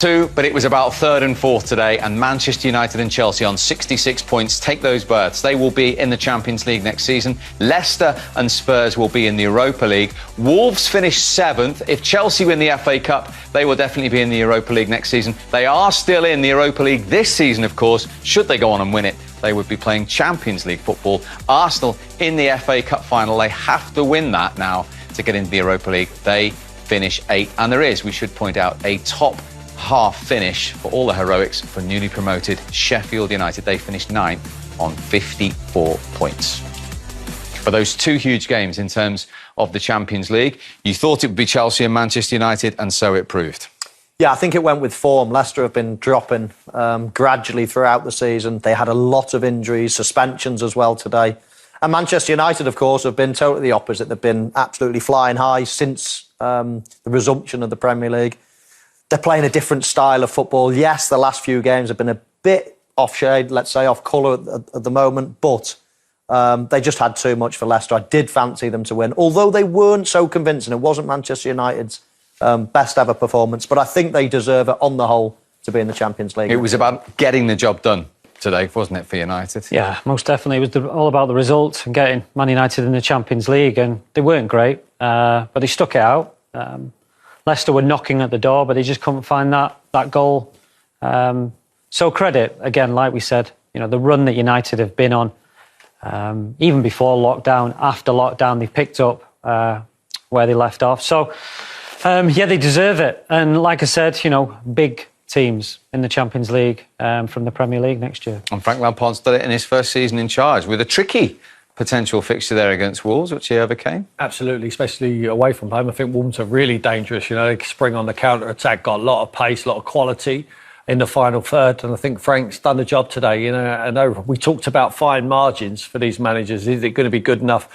Two, but it was about third and fourth today, and Manchester United and Chelsea on 66 points take those berths. They will be in the Champions League next season. Leicester and Spurs will be in the Europa League. Wolves finish seventh. If Chelsea win the FA Cup, they will definitely be in the Europa League next season. They are still in the Europa League this season, of course. Should they go on and win it, they would be playing Champions League football. Arsenal in the FA Cup final. They have to win that now to get into the Europa League. They finish eighth, and there is, we should point out, a top half finish for all the heroics for newly promoted Sheffield United. They finished ninth on 54 points. For those two huge games in terms of the Champions League, you thought it would be Chelsea and Manchester United, and so it proved. Yeah, I think it went with form. Leicester have been dropping gradually throughout the season. They had a lot of injuries, suspensions as well today. And Manchester United, of course, have been totally the opposite. They've been absolutely flying high since the resumption of the Premier League. They're playing a different style of football. Yes, the last few games have been a bit off shade, let's say, off colour at the moment, but they just had too much for Leicester. I did fancy them to win, although they weren't so convincing. It wasn't Manchester United's best ever performance, but I think they deserve it on the whole to be in the Champions League. It was about getting the job done today, wasn't it, for United? Yeah, most definitely. It was all about the result and getting Man United in the Champions League, and they weren't great, but they stuck it out. Leicester were knocking at the door, but they just couldn't find that goal. So credit, again, like we said, you know, the run that United have been on, even before lockdown, after lockdown, they picked up where they left off. So, yeah, they deserve it. And like I said, you know, big teams in the Champions League from the Premier League next year. And Frank Lampard's done it in his first season in charge with a tricky potential fixture there against Wolves, which he overcame. Absolutely, especially away from home. I think Wolves are really dangerous. You know, they spring on the counter-attack, got a lot of pace, a lot of quality in the final third, and I think Frank's done the job today. You know, I know we talked about fine margins for these managers. Is it going to be good enough?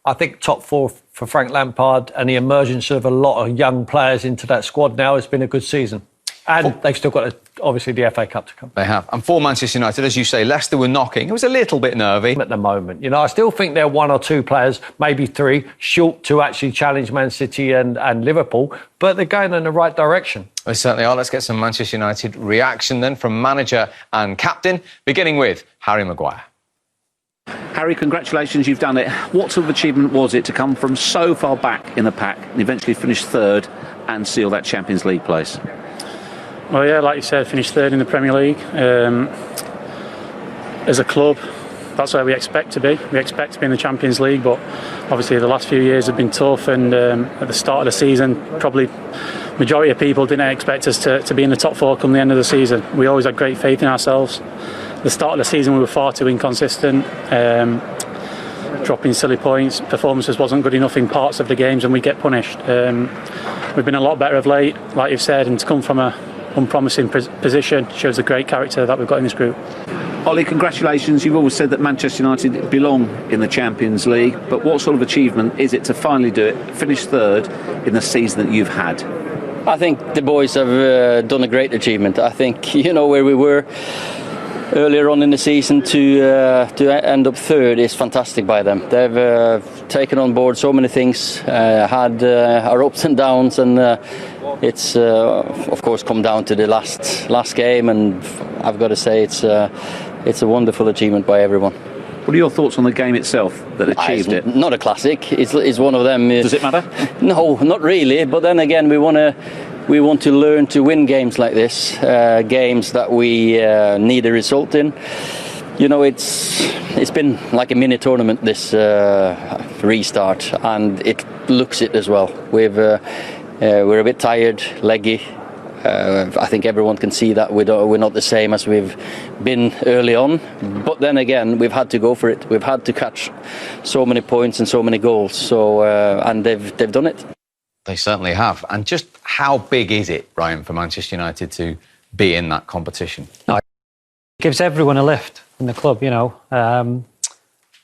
I think top four for Frank Lampard and the emergence of a lot of young players into that squad now has been a good season. And they've still got, obviously, the FA Cup to come. They have. And for Manchester United, as you say, Leicester were knocking. It was a little bit nervy. At the moment, you know, I still think they're one or two players, maybe three, short to actually challenge Man City and Liverpool, but they're going in the right direction. They certainly are. Let's get some Manchester United reaction then from manager and captain, beginning with Harry Maguire. Harry, congratulations, you've done it. What sort of achievement was it to come from so far back in the pack and eventually finish third and seal that Champions League place? Well, yeah, like you said, finished third in the Premier League. As a club, that's where we expect to be. We expect to be in the Champions League, but obviously the last few years have been tough, and at the start of the season, probably majority of people didn't expect us to be in the top four come the end of the season. We always had great faith in ourselves. At the start of the season, we were far too inconsistent, dropping silly points. Performances wasn't good enough in parts of the games, and we get punished. We've been a lot better of late, like you've said, and to come from a unpromising position shows the great character that we've got in this group. Ollie, congratulations. You've always said that Manchester United belong in the Champions League, but what sort of achievement is it to finally do it, finish third in the season that you've had? I think the boys have done a great achievement. I think, you know, where we were earlier on in the season to end up third is fantastic by them. They've taken on board so many things, had our ups and downs, and it's of course come down to the last game, and I've got to say it's a wonderful achievement by everyone. What are your thoughts on the game itself that achieved it? Not a classic. It's one of them. Does it matter? No, not really. But then again, we want to learn to win games like this, games that we need a result in. You know, it's been like a mini tournament, this restart, and it looks it as well. We're a bit tired, leggy. I think everyone can see that we're not the same as we've been early on. But then again, we've had to go for it. We've had to catch so many points and so many goals. So and they've done it. They certainly have. And just how big is it, Ryan, for Manchester United to be in that competition? No, it gives everyone a lift in the club, you know, and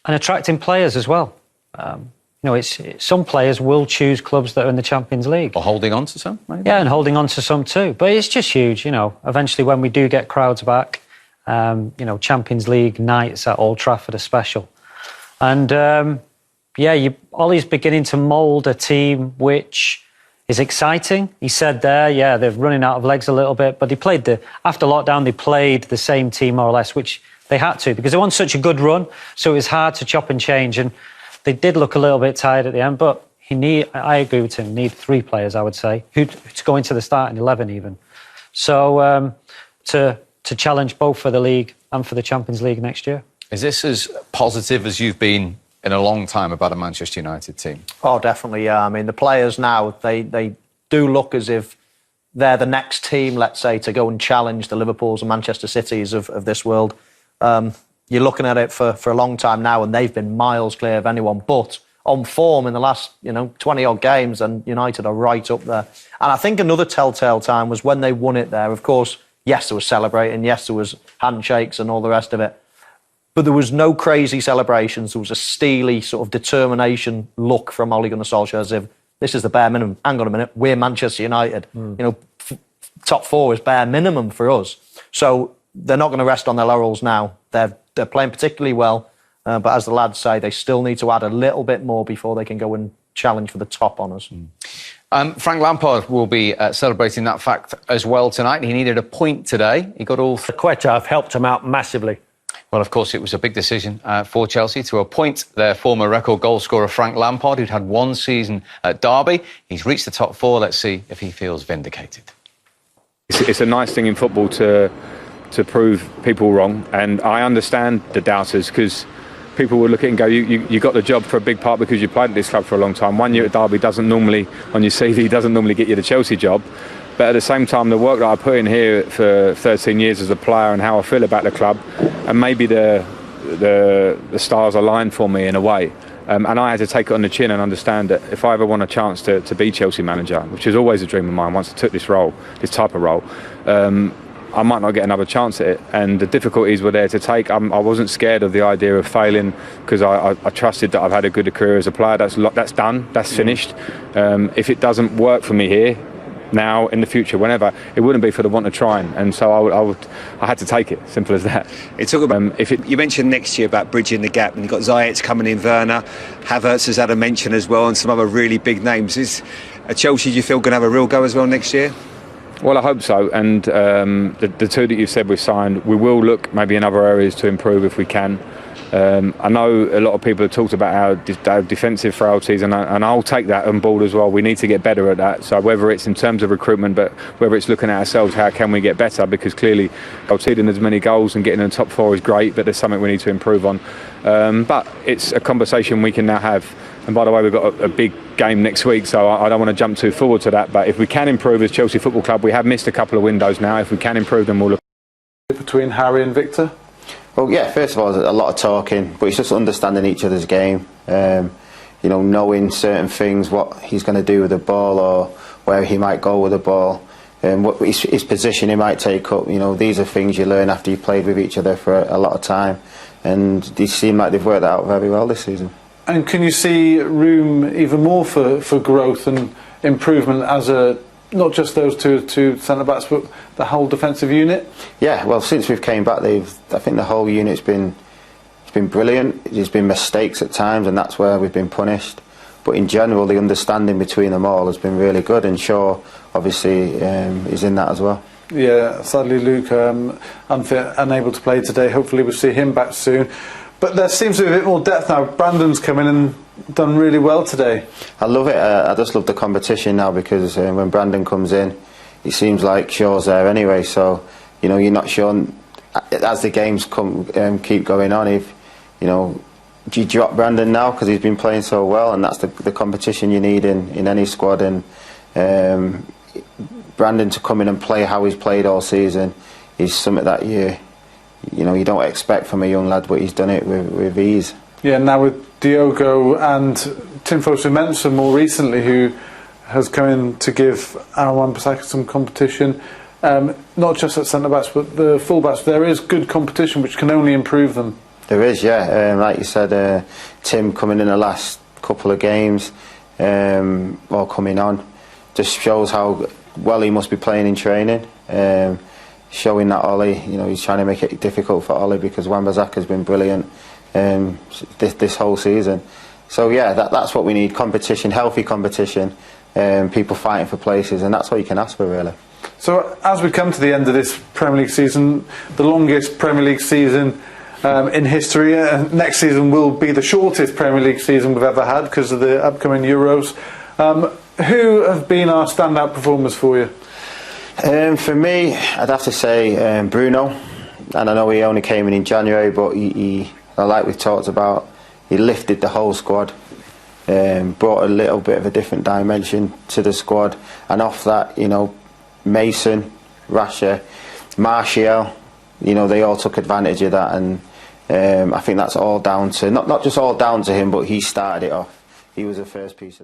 attracting players as well. You know, some players will choose clubs that are in the Champions League. Or holding on to some, maybe? Yeah, and holding on to some too. But it's just huge, you know. Eventually, when we do get crowds back, you know, Champions League nights at Old Trafford are special. And, yeah, Ollie's beginning to mould a team which is exciting. He said there, yeah, they're running out of legs a little bit, but after lockdown, they played the same team more or less, which they had to because they won such a good run. So it was hard to chop and change, and they did look a little bit tired at the end. But I agree with him. Need 3 players, I would say, to go into the starting 11 even. So to challenge both for the league and for the Champions League next year. Is this as positive as you've been in a long time about a Manchester United team? Oh, definitely, yeah. I mean, the players now, they do look as if they're the next team, let's say, to go and challenge the Liverpools and Manchester Cities of this world. You're looking at it for a long time now, and they've been miles clear of anyone. But on form in the last, 20-odd games, and United are right up there. And I think another telltale time was when they won it there. Of course, yes, there was celebrating, yes, there was handshakes and all the rest of it. But there was no crazy celebrations. There was a steely sort of determination look from Ole Gunnar Solskjaer as if this is the bare minimum. Hang on a minute, we're Manchester United. Top 4 is bare minimum for us. So they're not going to rest on their laurels now. They're playing particularly well. But as the lads say, they still need to add a little bit more before they can go and challenge for the top honours. Frank Lampard will be celebrating that fact as well tonight. He needed a point today. He got all... Quetta have helped him out massively. Well, of course, it was a big decision for Chelsea to appoint their former record goalscorer Frank Lampard, who'd had 1 season at Derby. He's reached the top 4. Let's see if he feels vindicated. It's a nice thing in football to prove people wrong, and I understand the doubters because people will look at it and go, you got the job for a big part because you played at this club for a long time. 1 year at Derby doesn't normally, on your CV, doesn't normally get you the Chelsea job. But at the same time, the work that I put in here for 13 years as a player and how I feel about the club, and maybe the stars aligned for me in a way. And I had to take it on the chin and understand that if I ever want a chance to be Chelsea manager, which is always a dream of mine once I took this type of role, I might not get another chance at it. And the difficulties were there to take. I wasn't scared of the idea of failing because I trusted that I've had a good career as a player. That's done, that's finished. If it doesn't work for me here, now, in the future, whenever, it wouldn't be for the want of trying, and so I had to take it. Simple as that. It's all about. You mentioned next year about bridging the gap, and you've got Ziyech coming in, Werner, Havertz has had a mention as well, and some other really big names. Is Chelsea, do you feel, going to have a real go as well next year? Well, I hope so, and the 2 that you've said we've signed, we will look maybe in other areas to improve if we can. I know a lot of people have talked about our defensive frailties, and I'll take that on board as well. We need to get better at that. So whether it's in terms of recruitment, but whether it's looking at ourselves, how can we get better? Because clearly, conceding as many goals and getting in the top 4 is great, but there's something we need to improve on. But it's a conversation we can now have. And by the way, we've got a big game next week, so I don't want to jump too forward to that. But if we can improve as Chelsea Football Club, we have missed a couple of windows now. If we can improve them, we'll look. Between Harry and Victor? Well, yeah, first of all, a lot of talking, but it's just understanding each other's game. Knowing certain things, what he's going to do with the ball or where he might go with the ball, and what his position he might take up. These are things you learn after you've played with each other for a lot of time, and they seem like they've worked that out very well this season. And can you see room even more for growth and improvement as not just those two centre-backs, but the whole defensive unit? Yeah, well, since we've came back, I think the whole unit's been brilliant. There's been mistakes at times, and that's where we've been punished. But in general, the understanding between them all has been really good, and Shaw, obviously, is in that as well. Yeah, sadly, Luke, unfit, unable to play today. Hopefully we'll see him back soon. But there seems to be a bit more depth now. Brandon's come in and done really well today. I love it. I just love the competition now because when Brandon comes in, it seems like Shaw's there anyway. So, you're not sure as the games keep going on if, do you drop Brandon now because he's been playing so well, and that's the competition you need in any squad. And Brandon to come in and play how he's played all season is something that you don't expect from a young lad, but he's done it with ease. Yeah, now with Diogo and Tinfosu Mensah more recently, who has come in to give Aaron Wan-Bissaka some competition, not just at centre-backs but the full-backs. There is good competition which can only improve them. There is, yeah. Like you said, Tim coming in the last couple of games, or coming on, just shows how well he must be playing in training. Showing that Ole, he's trying to make it difficult for Ole because Wan-Bissaka's been brilliant this whole season. So yeah, that's what we need: competition, healthy competition, people fighting for places, and that's all you can ask for, really. So as we come to the end of this Premier League season, the longest Premier League season in history, next season will be the shortest Premier League season we've ever had because of the upcoming Euros. Who have been our standout performers for you? For me, I'd have to say Bruno, and I know he only came in January, but he like we've talked about, he lifted the whole squad, brought a little bit of a different dimension to the squad, and off that, you know, Mason, Rasha, Martial, you know, they all took advantage of that, and I think that's all down to, not just all down to him, but he started it off. He was the first piece of the